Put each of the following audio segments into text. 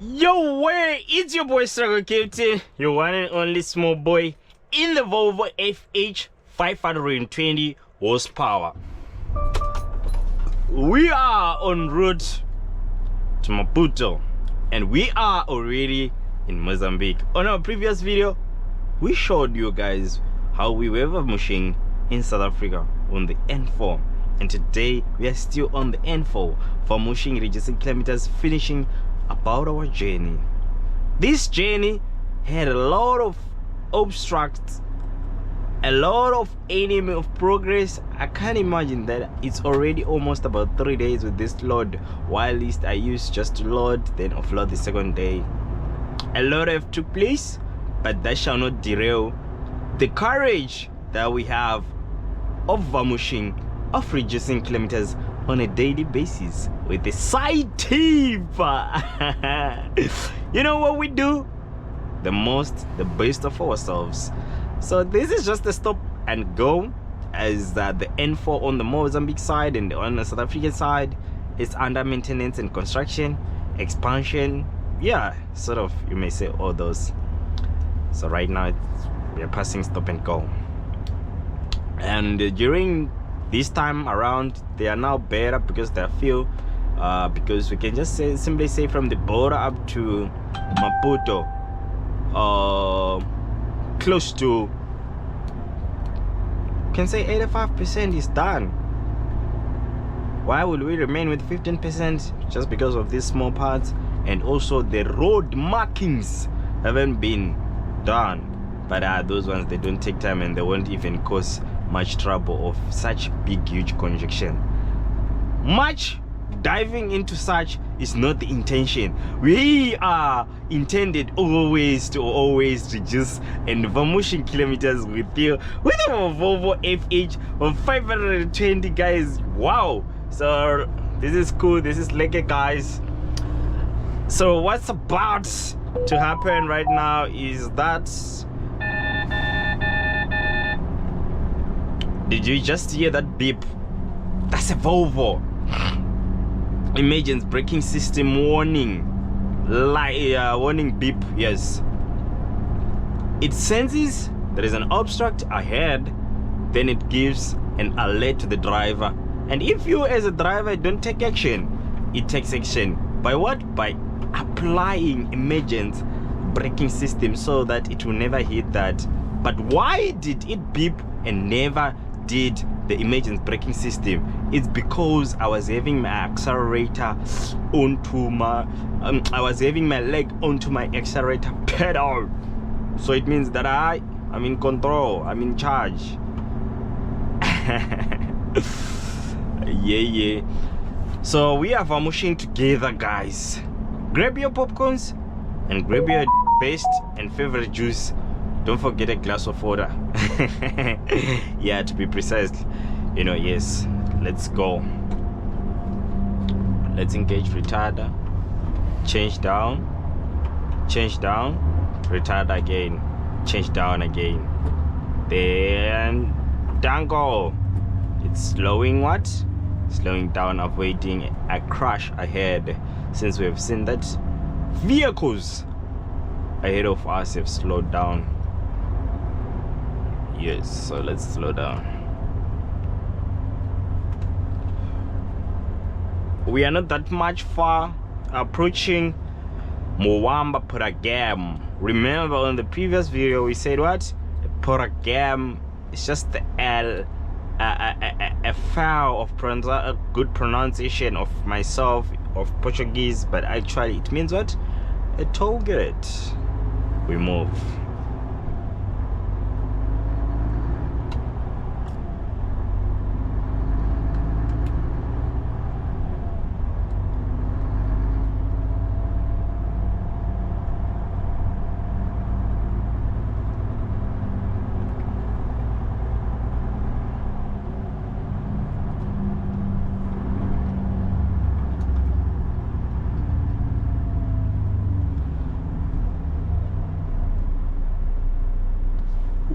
Yo, where? It's your boy Struggle Captain, your one and only small boy in the Volvo FH 520 horsepower. We are en route to Maputo and we are already in Mozambique. On our previous video, we showed you guys how we were vamushing in South Africa on the N4, and today we are still on the N4, vamushing, reducing kilometers, finishing about our journey. This journey had a lot of obstructs, a lot of enemy of progress. I can't imagine that it's already almost about 3 days with this load, while least I used just to load then offload the second day. A lot have took place, but that shall not derail the courage that we have of vamushing, of reducing kilometers on a daily basis with the side tip. You know what we do? The best of ourselves. So this is just a stop and go, as the N4 on the Mozambique side and on the South African side is under maintenance and construction, expansion, yeah, sort of, you may say all those. So right now we are passing stop and go, and during this time around they are now better because they are few, because we can just simply say from the border up to Maputo, close to, can say 85% is done. Why would we remain with 15%? Just because of these small parts, and also the road markings haven't been done. But those ones, they don't take time and they won't even cause much trouble of such big huge congestion. Much diving into such is not the intention. We are intended always to reduce and vamushing kilometers with you with our Volvo FH of 520, guys. Wow, so this is cool, this is lekker, guys. So what's about to happen right now is that, did you just hear that beep? That's a Volvo. Emergency braking system warning, warning beep. Yes, it senses there is an obstruct ahead, then it gives an alert to the driver, and if you as a driver don't take action, it takes action. By what? By applying emergency braking system so that it will never hit that. But why did it beep and never did the emergency braking system? It's because I was having my accelerator onto my I was having my leg onto my accelerator pedal, so it means that I'm in control, I'm in charge. Yeah. So we are vamushing together, guys. Grab your popcorns and grab your best and favorite juice. Don't forget a glass of water. Yeah, to be precise, you know. Yes, let's go. Let's engage retarder, change down, retarder again, change down again, then dango. It's slowing down, avoiding a crash ahead, since we have seen that vehicles ahead of us have slowed down. Yes, so let's slow down. We are not that much far, approaching Moamba program. Remember on the previous video we said what? A program is just the L, a foul of a good pronunciation of myself of Portuguese, but actually it means what? A tollgate. We move.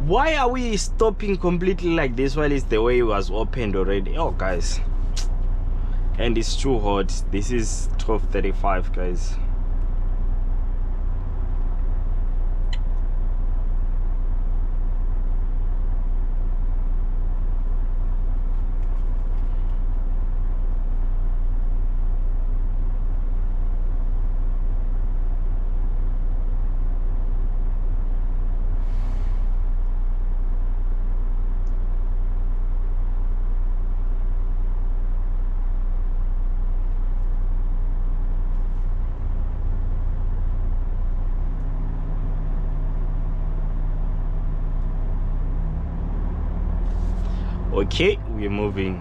Why are we stopping completely like this while it's the way it was opened already? Oh, guys, and it's too hot. This is 12:35, guys. Okay, we're moving.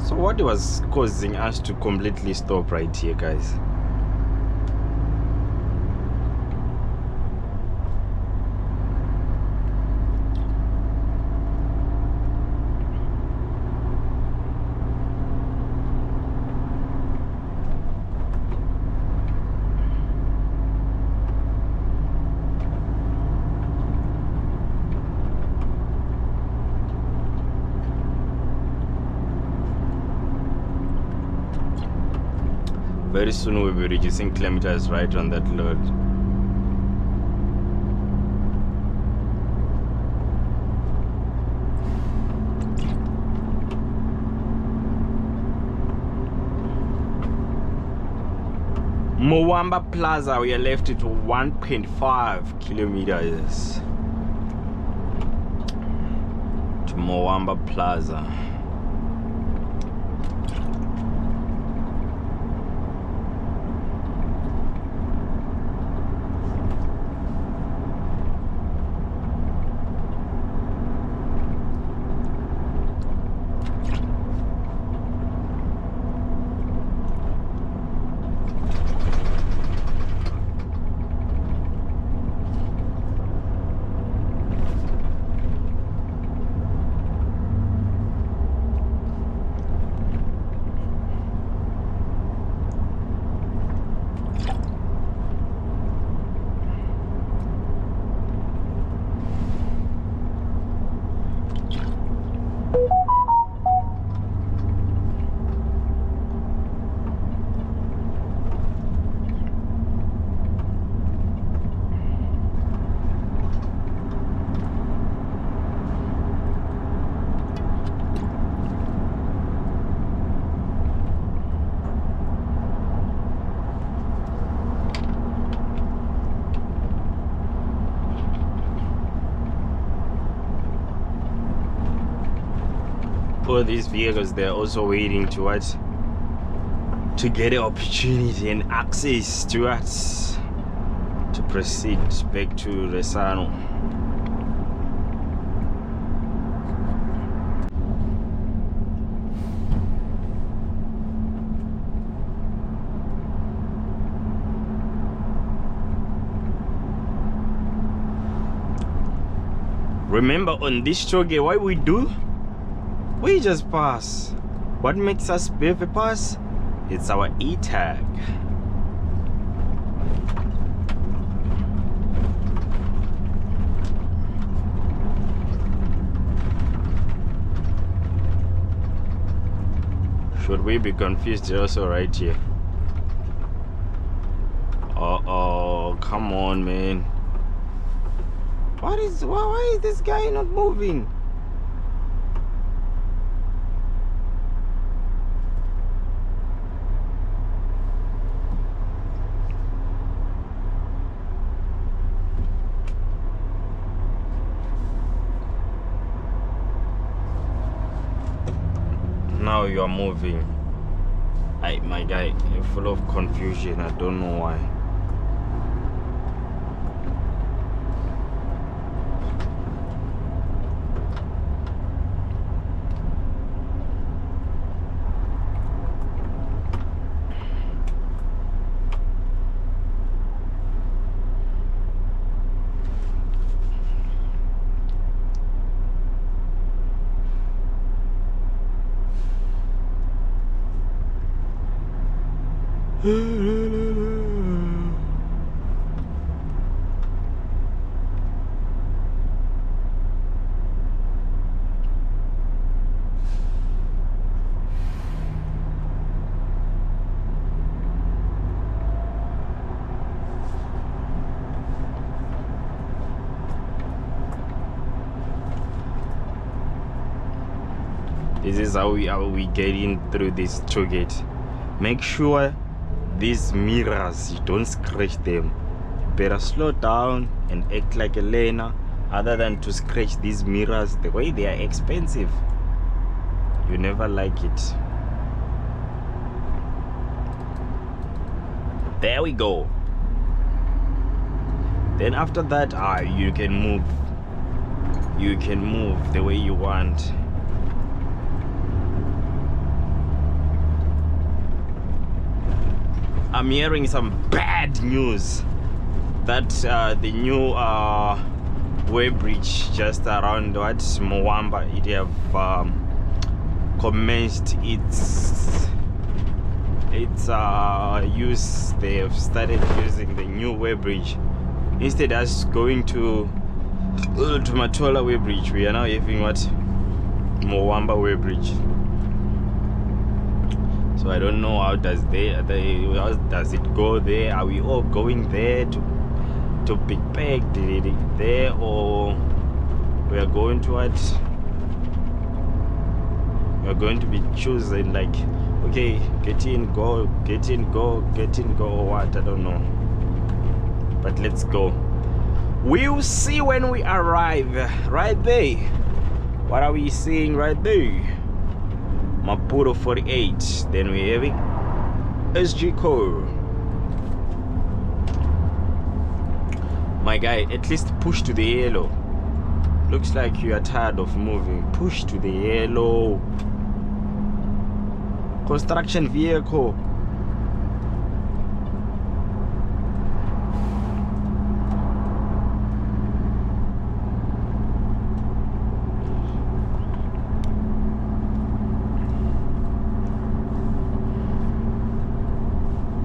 So what was causing us to completely stop right here, guys? Very soon we'll be reducing kilometers right on that load. Moamba Plaza, we are left to 1.5 kilometers to Moamba Plaza. All these vehicles, they're also waiting to what? To get the opportunity and access to us to proceed back to Resano. Remember, on this tollgate, what we do? We just pass. What makes us pay for pass? It's our e-tag. Should we be confused also right here? Uh-oh, come on, man. Why is this guy not moving? Now you are moving. My guy, you're full of confusion. I don't know why. This is how we get in through this tollgate. Make sure these mirrors, you don't scratch them. Better slow down and act like a learner, other than to scratch these mirrors. The way they are expensive, you never like it. There we go. Then after that, you can move the way you want. I'm hearing some bad news that the new way bridge just around Moamba, it have commenced its use. They have started using the new way bridge instead of us going to Matola way bridge. We are now having Moamba way bridge. So I don't know how does how does it go there. Are we all going there to pick back there, or we are going to what? We are going to be choosing, like, okay, get in, go, get in, go, get in, go, or what? I don't know. But let's go. We'll see when we arrive. Right there. What are we seeing right there? Maputo 48. Then we're having SG Core. My guy, at least push to the yellow. Looks like you are tired of moving. Push to the yellow. Construction vehicle.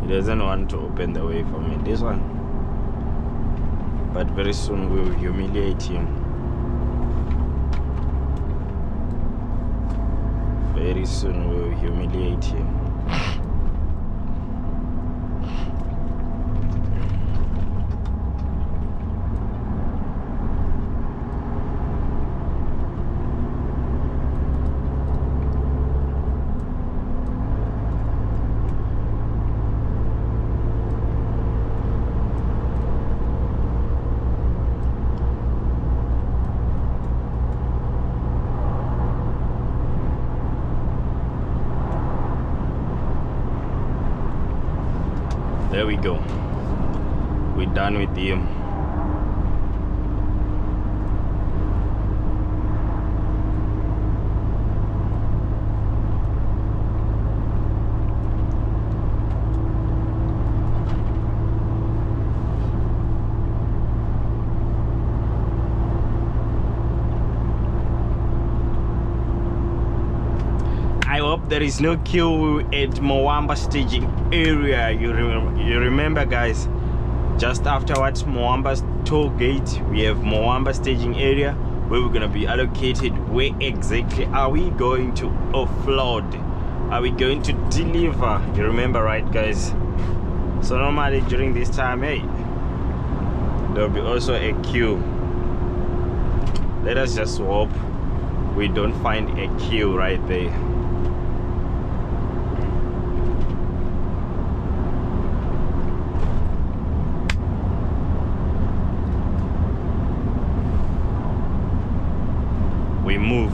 He doesn't want to open the way for me. This one. But very soon we will humiliate him. Very soon we will humiliate him. There we go. We're done with him. I hope there is no queue at Moamba staging area. You remember, guys, just afterwards Moamba's toll gate, we have Moamba staging area where we're gonna be allocated. Where exactly are we going to offload? Are we going to deliver? You remember, right, guys? So normally during this time, hey, there'll be also a queue. Let us just hope we don't find a queue right there. We move.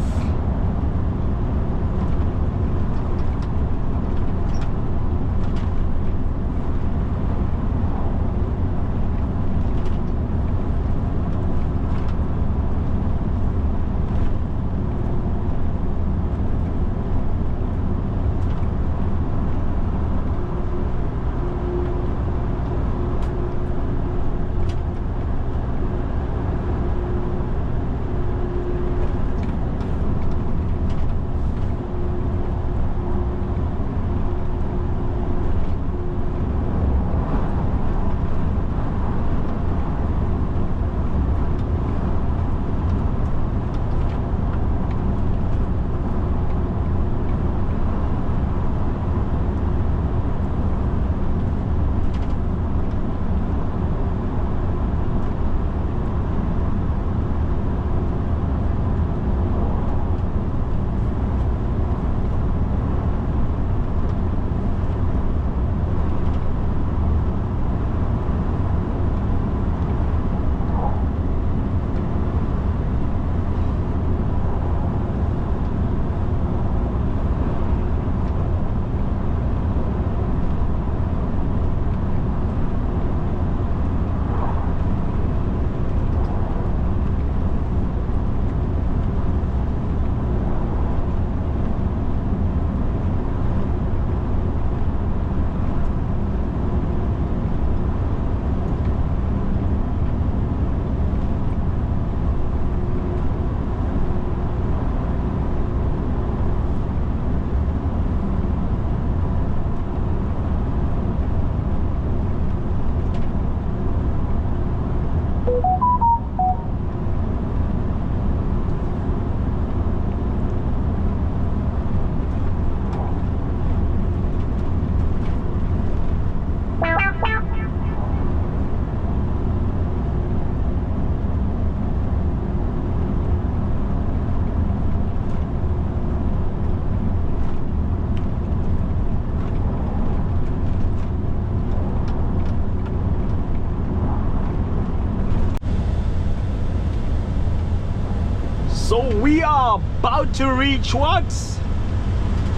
about to reach what?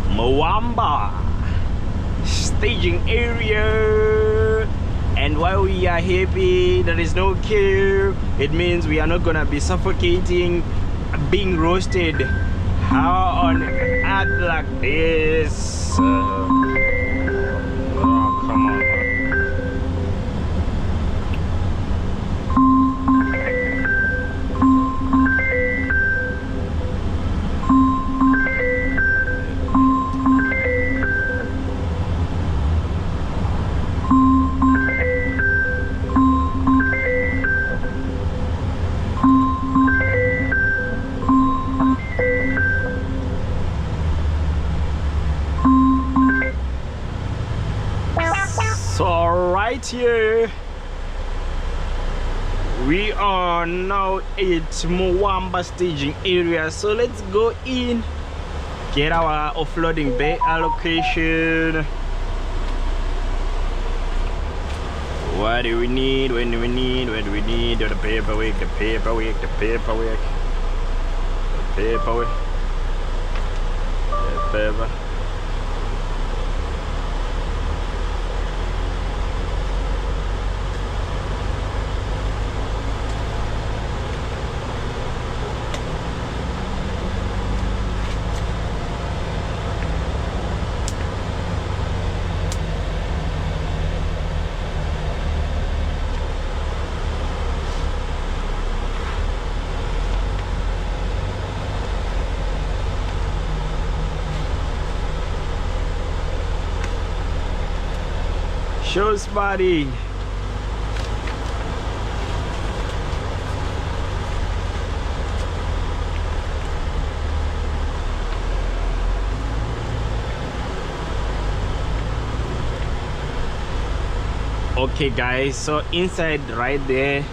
Moamba staging area. And while we are happy there is no queue, it means we are not gonna be suffocating, being roasted. How on earth like this? Oh, come on. So right here we are now at Moamba staging area, so let's go in, get our offloading bay allocation. What do we need? When do we need? When do we need? The paperwork, the paperwork, the paperwork, the paperwork, the paper. Shows body. Okay guys, so inside right there,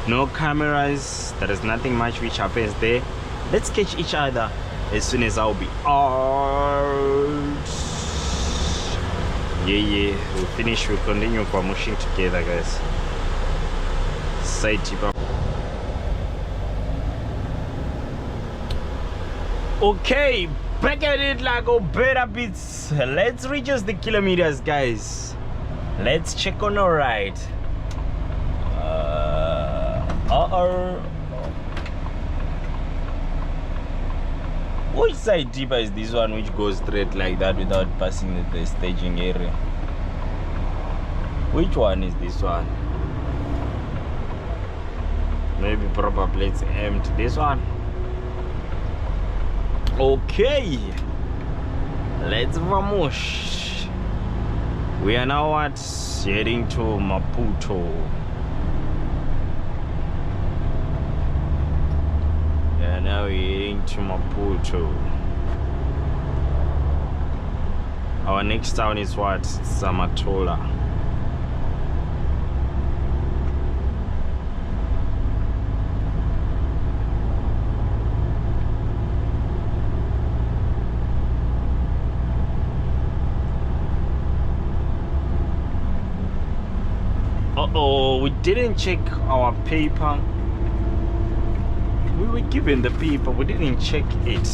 no cameras, there is nothing much which happens there. Let's catch each other as soon as I'll be out. Yeah, we'll finish, we'll continue promotion together guys. Side tip up. Okay, back at it like a better bits. Let's reduce the kilometers guys. Let's check on our ride. Which side deeper is this one which goes straight like that without passing the staging area? Which one is this one? Maybe proper plates empty. This one. Okay, let's vamos. We are now what? Heading to Maputo. Yeah, now we're heading to Maputo. Our next town is what? It's Matola. Uh-oh, we didn't check our paper. We were given the paper, we didn't check it.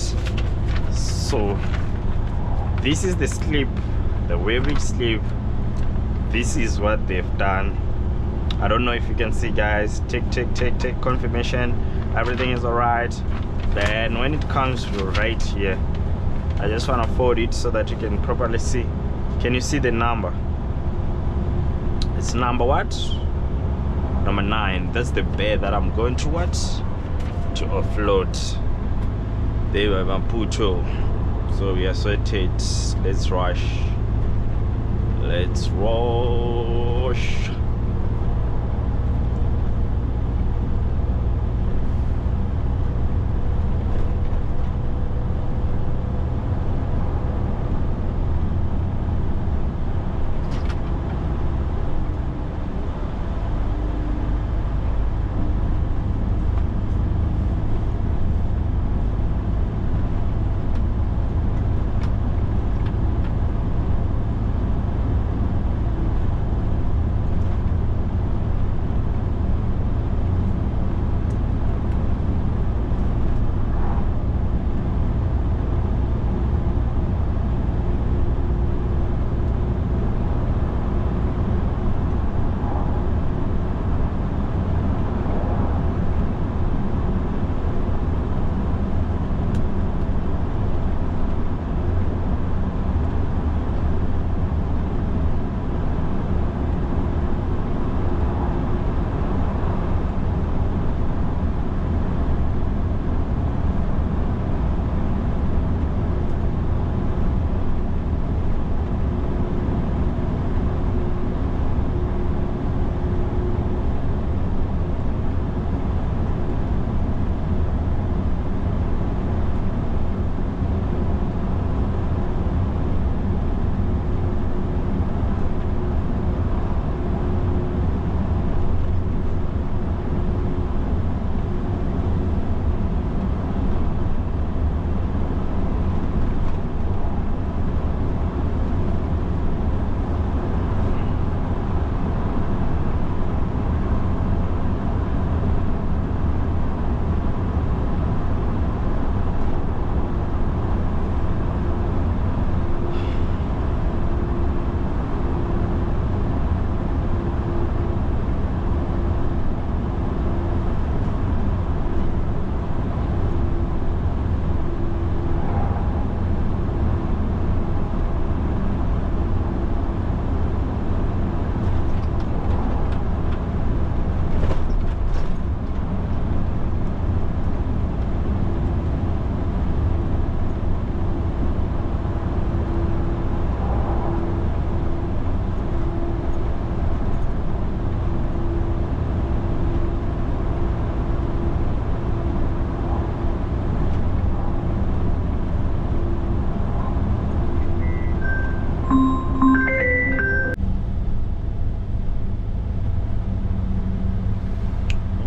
So this is the slip, the waving slip. This is what they've done. I don't know if you can see guys. Take confirmation everything is alright. Then when it comes to right here, I just want to forward it so that you can properly see. Can you see the number? It's number what? Number 9. That's the bed that I'm going to what? To offload. They were Maputo. So we are sorted. Let's rush. Let's rush.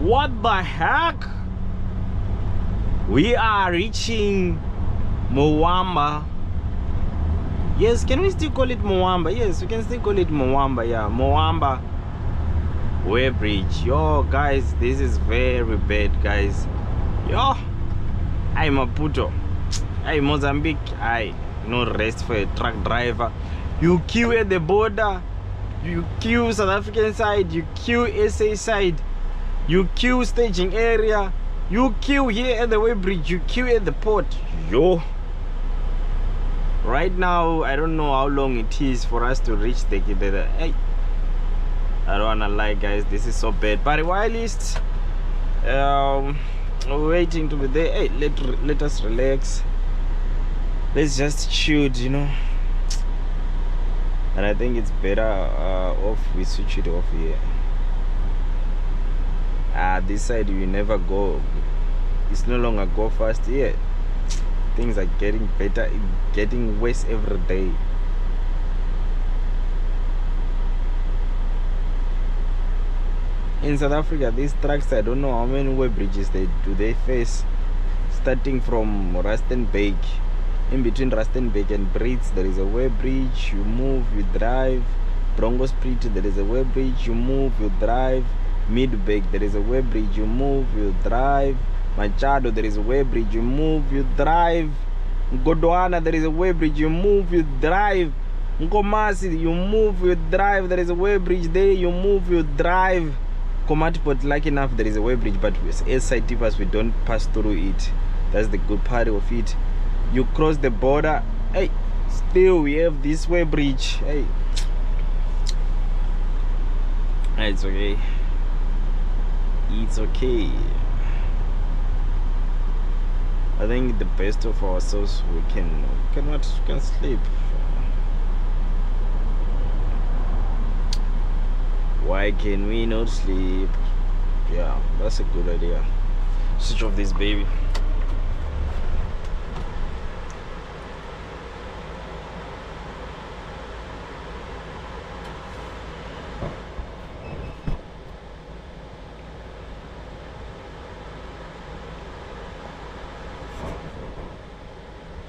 What the heck? We are reaching Moamba. Yes, can we still call it Moamba? Yes, we can still call it Moamba. Yeah, Moamba Way Bridge. Yo, guys, this is very bad, guys. Yo, I'm Maputo. I'm Mozambique. I no rest for a truck driver. You queue at the border. You queue South African side. You queue SA side. You queue staging area. You queue here at the Way Bridge. You queue at the port. Yo. Right now, I don't know how long it is for us to reach the hey, I don't wanna lie, guys. This is so bad. But while it's waiting to be there, hey, let us relax. Let's just shoot, you know. And I think it's better off we switch it off here. This side you never go. It's no longer go fast here. Things are getting better, getting worse every day. In South Africa, these trucks, I don't know how many way bridges they face, starting from Rustenburg. In between Rustenburg and Brits, there is a way bridge. You move, you drive. Bronco Street, there is a way bridge. You move, you drive. Midburg, there is a way bridge. You move, you drive. Machado, there is a way bridge. You move, you drive. Godwana, there is a way bridge. You move, you drive. Nkomasi, you move, you drive. There is a way bridge there. You move, you drive. Komatipot, lucky enough, there is a way bridge, but with side tippers, we don't pass through it. That's the good part of it. You cross the border, hey, still we have this way bridge. Hey, it's okay. It's okay. I think the best of ourselves, we can sleep. Why can we not sleep? Yeah, that's a good idea. Switch off this baby.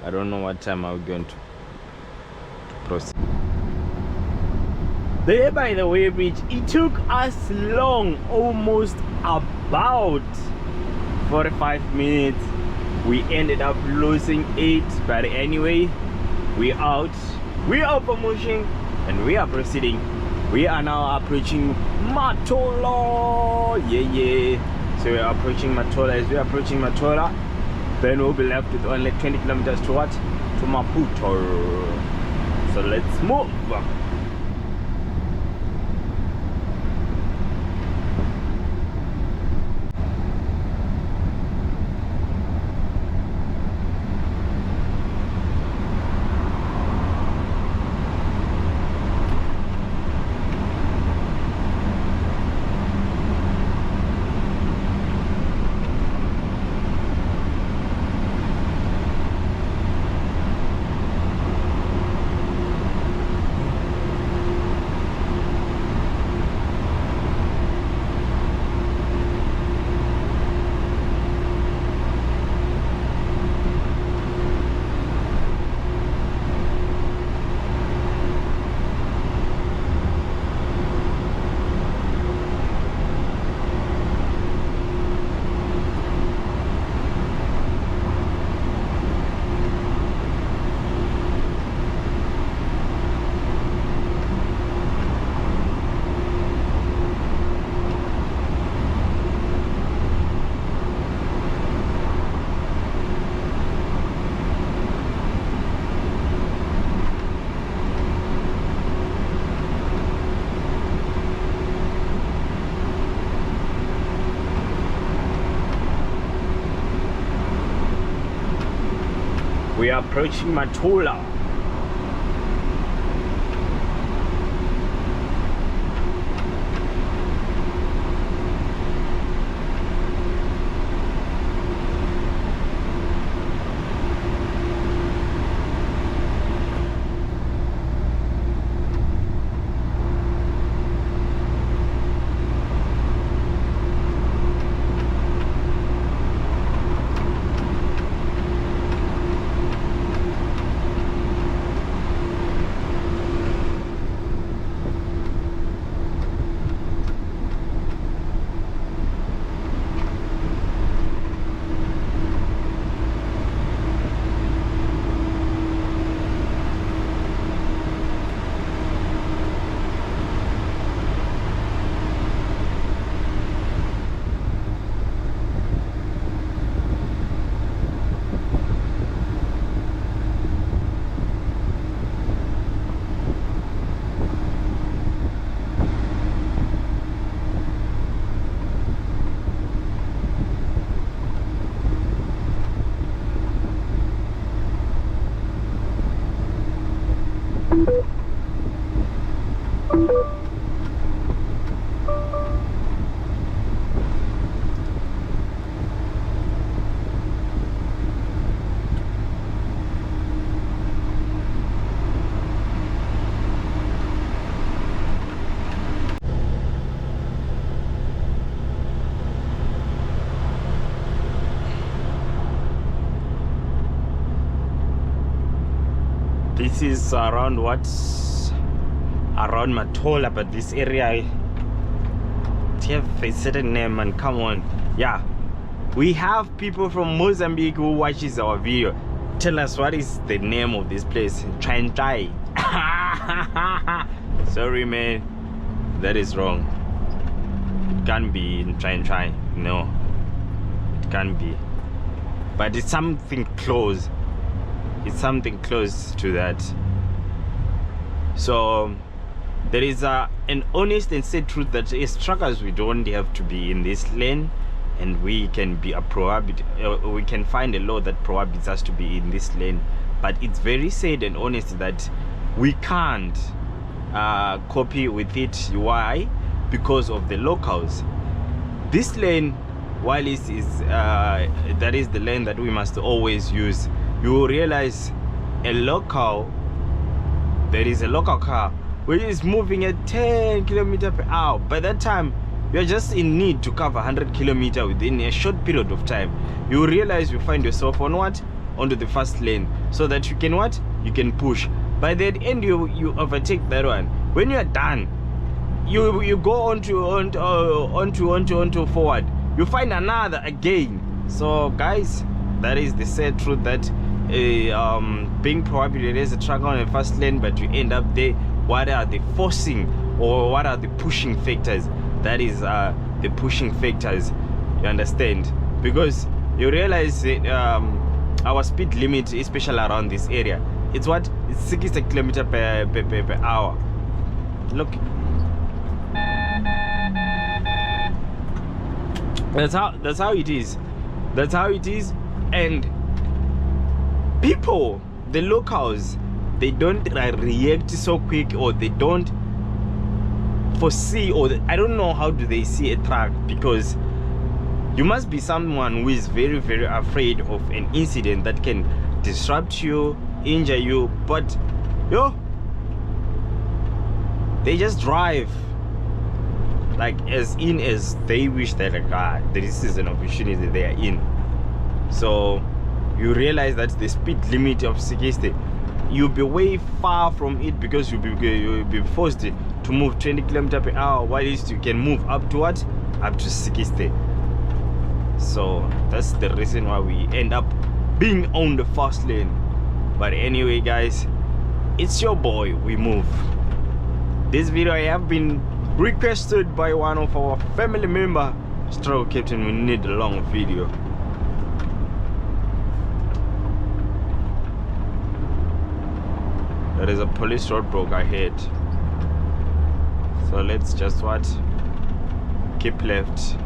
I don't know what time I'm going to proceed. There by the Way Bridge, it took us long, almost about 45 minutes. We ended up losing 8, but anyway, we out. We are promotion and we are proceeding. We are now approaching Matola. Yeah. So we are approaching Matola. As we are approaching Matola, then we'll be left with only 20 kilometers to what? To Maputo. So let's move. We are approaching Matola. This is around around Matola, but this area have a certain name, and come on, yeah, we have people from Mozambique who watches our video. Tell us what is the name of this place. Try. Sorry man, that is wrong. It can't be in try. No, it can't be, but it's something close. It's something close to that. So there is an honest and sad truth that as truckers we don't have to be in this lane, and we can be we can find a law that prohibits us to be in this lane. But it's very sad and honest that we can't copy with it. Why? Because of the locals. This lane, while it is that is the lane that we must always use, you will realize there is a local car which is moving at 10 kilometers per hour. By that time, you're just in need to cover 100 kilometers within a short period of time. You will realize you find yourself on onto the fast lane, so that you can you can push. By the end, you overtake that one. When you are done, you go onto forward. You find another again. So guys, that is the sad truth, that being prohibited as a trucker on a fast lane, but you end up there. What are the forcing, or what are the pushing factors? That is the pushing factors, you understand? Because you realize that, our speed limit, especially around this area, it's 60 kilometers per hour. Look, that's how it is. That's how it is. And people, the locals, they don't react so quick, or they don't foresee, or I don't know how do they see a truck, because you must be someone who is very, very afraid of an incident that can disrupt you, injure you. But they just drive like as they wish that this is an opportunity they are in. So you realize that the speed limit of 60, you'll be way far from it, because you'll be forced to move 20 kilometers per hour, while you can move up to up to 60. So that's the reason why we end up being on the fast lane. But anyway guys, it's your boy, we move. This video I have been requested by one of our family member. Struggle Captain, we need a long video. There is a police roadblock ahead, so let's just keep left.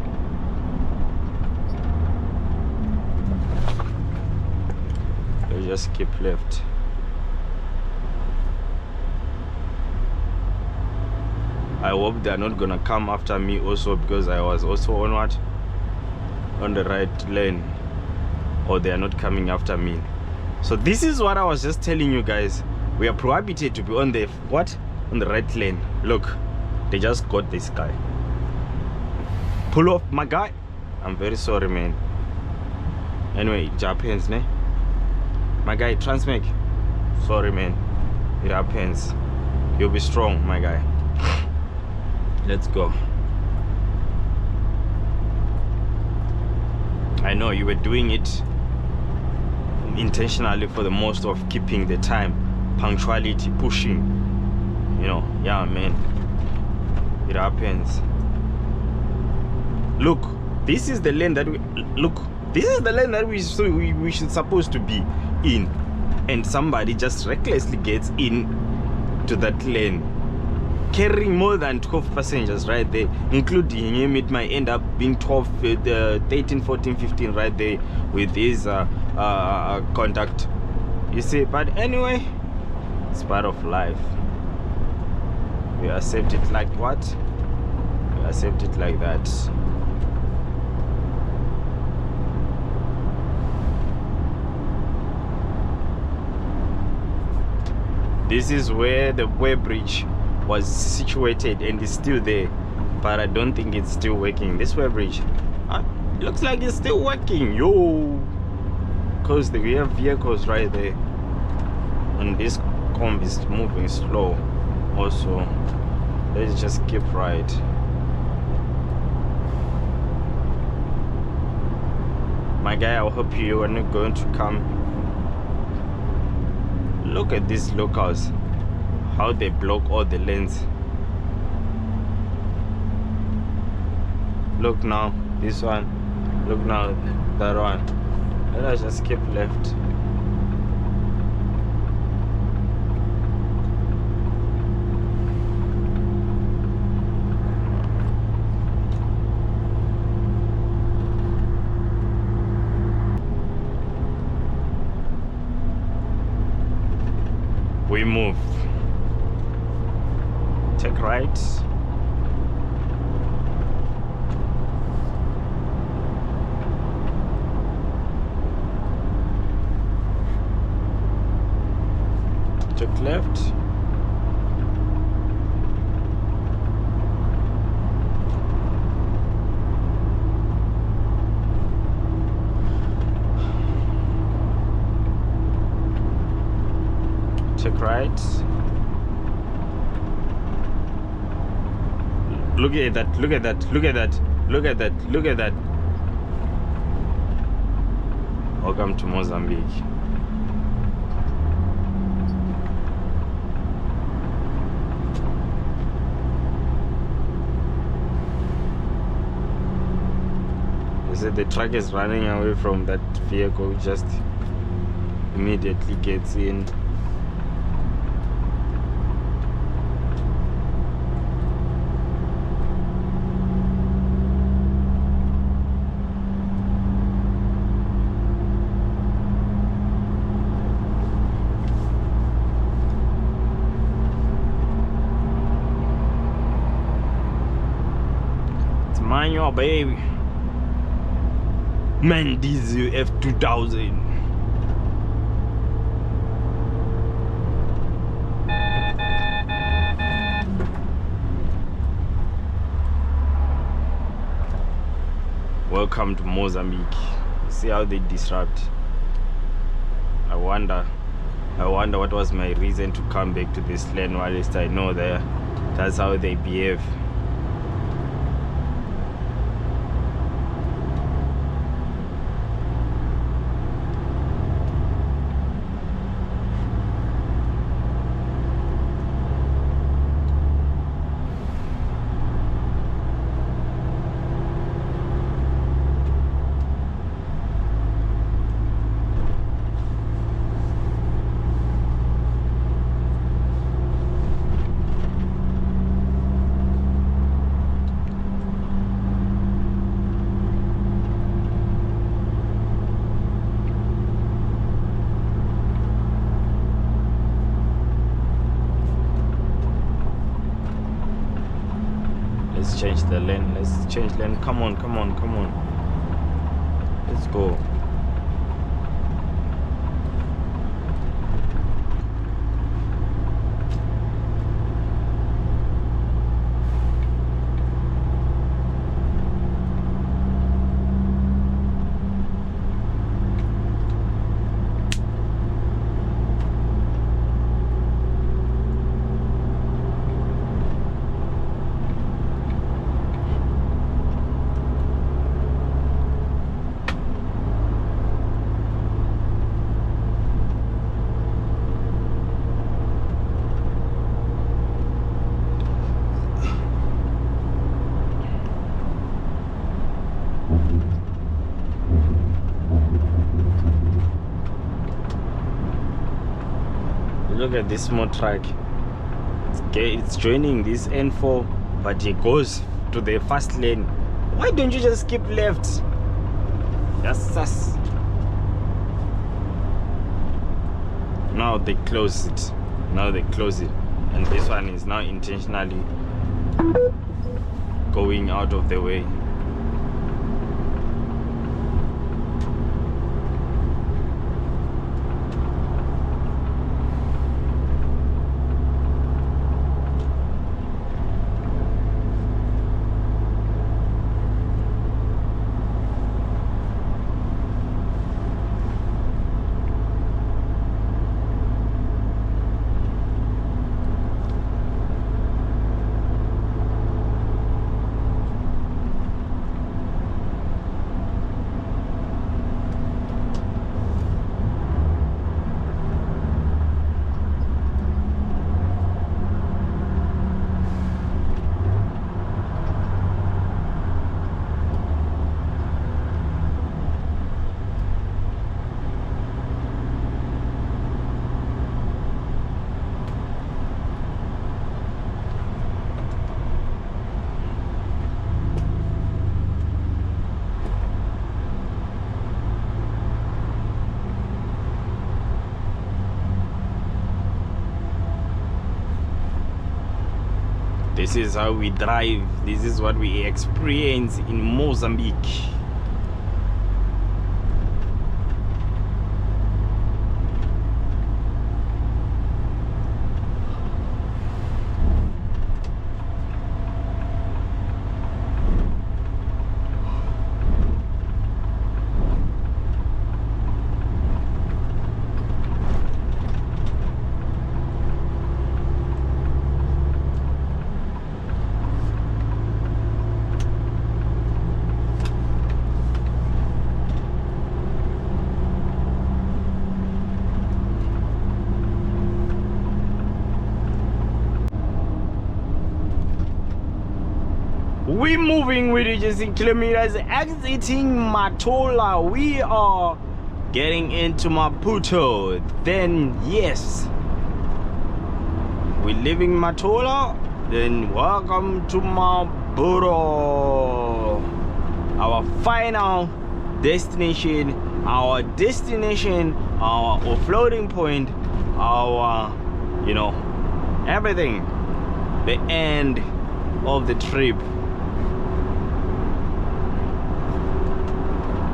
Let's just keep left. I hope they're not gonna come after me also, because I was also on the right lane, or they are not coming after me. So this is what I was just telling you guys. We are prohibited to be on the on the right lane. Look, they just got this guy. Pull off, my guy. I'm very sorry, man. Anyway, it happens, ne? My guy, transmake. Sorry, man. It happens. You'll be strong, my guy. Let's go. I know you were doing it intentionally for the most of keeping the time, punctuality, pushing, yeah man, it happens. Look, this is the lane that we should supposed to be in, and somebody just recklessly gets in to that lane, carrying more than 12 passengers right there, including him. It might end up being 12, 13, 14, 15 right there with his contact, you see. But anyway, It's part of life. We accept it like what? We accept it like that. This is where the way bridge was situated and is still there, but I don't think it's still working. This way bridge looks like it's still working, yo, because we have vehicles right there, and this comb is moving slow also. Let's just keep right. My guy, I hope you are not going to come. Look at these locals, how they block all the lanes. Look now, this one. Look now, that one. Let us just keep left. We move. Take right. Take left. Take right. Look at that, look at that, look at that, look at that, look at that. Welcome to Mozambique. They said the truck is running away from that vehicle, just immediately gets in. Manual, baby. Man, diesel F2000. Welcome to Mozambique. See how they disrupt. I wonder what was my reason to come back to this land, while at least I know that's how they behave. Let's change the lane. Let's change lane. Come on, come on, come on. Let's go. Look at this small truck. It's joining this N4, but it goes to the fast lane. Why don't you just keep left? Yes. Now they close it. Now they close it, and this one is now intentionally going out of the way. This is how we drive. This is what we experience in Mozambique. We're moving with reducing kilometers, exiting Matola. We are getting into Maputo. Then yes, we're leaving Matola. Then welcome to Maputo, our final destination, our offloading point, our everything, the end of the trip.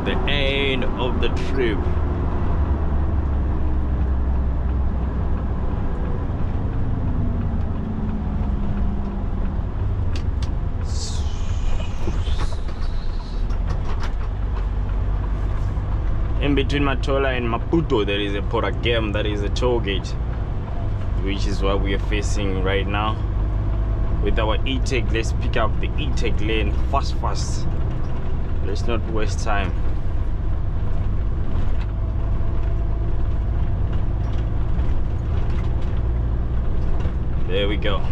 The end of the trip. In between Matola and Maputo, there is a Poragem, that is a tollgate, which is what we are facing right now. With our e-tech, let's pick up the e-tech lane fast. Let's not waste time. There we go.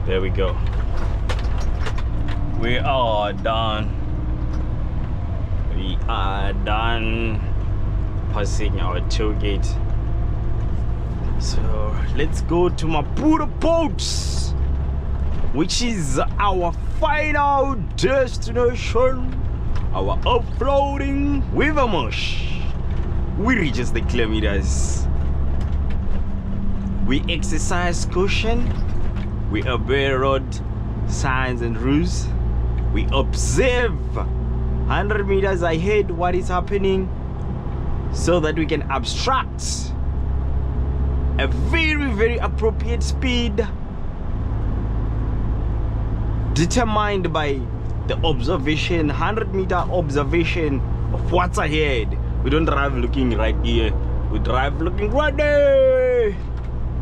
There we go. We are done. We are done passing our tollgate. So let's go to Maputo Ports, which is our final destination. Our offloading with a mush. We reaches the kilometers. We exercise caution. We obey road signs and rules. We observe 100 meters ahead what is happening, so that we can abstract a very appropriate speed determined by the observation, 100-meter observation of what's ahead. We don't drive looking right here. We drive looking ready.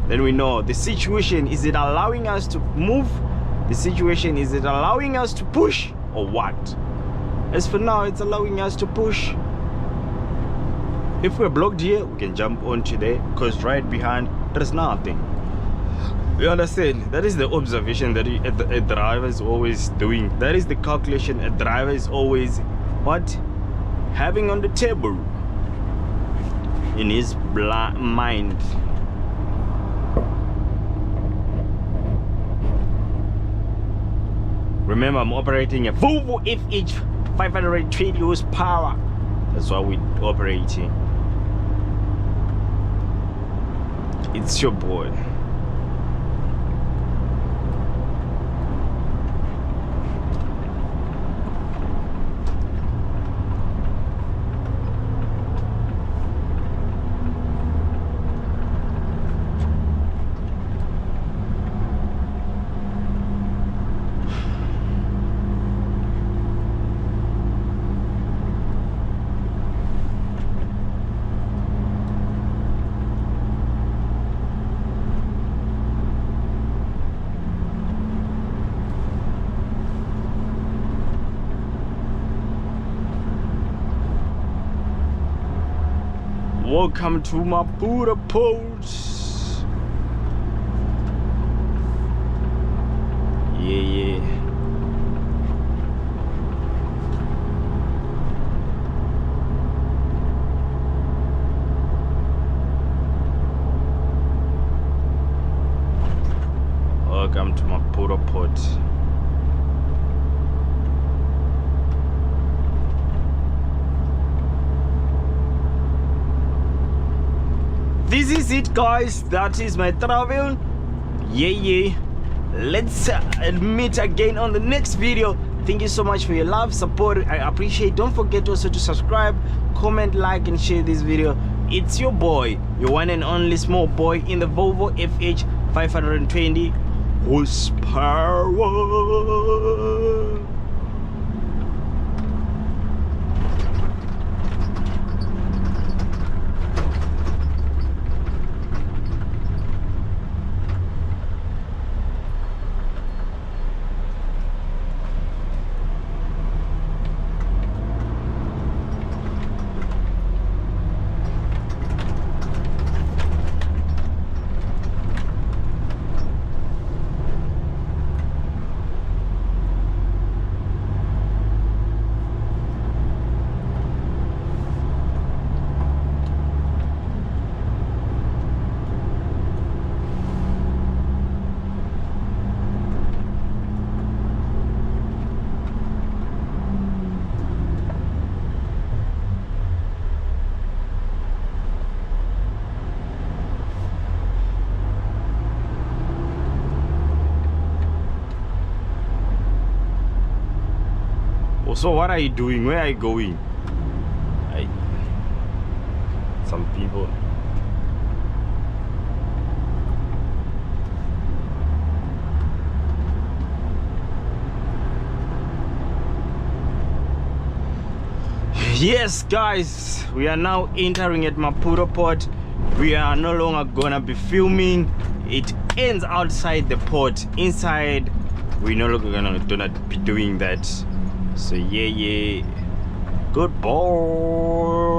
Then we know the situation, is it allowing us to move? The situation, is it allowing us to push or what? As for now, it's allowing us to push. If we're blocked here, we can jump onto there, because right behind there's nothing. You understand? That is the observation that a driver is always doing. That is the calculation a driver is always what? Having on the table in his mind. Remember, I'm operating a Volvo FH 520 horsepower. That's why we're operating. It's your boy. Welcome to Matola port. Yeah. Welcome to Matola port. This is it, guys. That is my travel. Yeah. Let's meet again on the next video. Thank you so much for your love, support. I appreciate. Don't forget also to subscribe, comment, like, and share this video. It's your boy, your one and only small boy in the Volvo FH 520 horsepower. So what are you doing? Where are you going? Some people. Yes, guys, we are now entering at Matola port. We are no longer gonna be filming. It ends outside the port. Inside, we're no longer gonna be doing that. So yeah, good boy.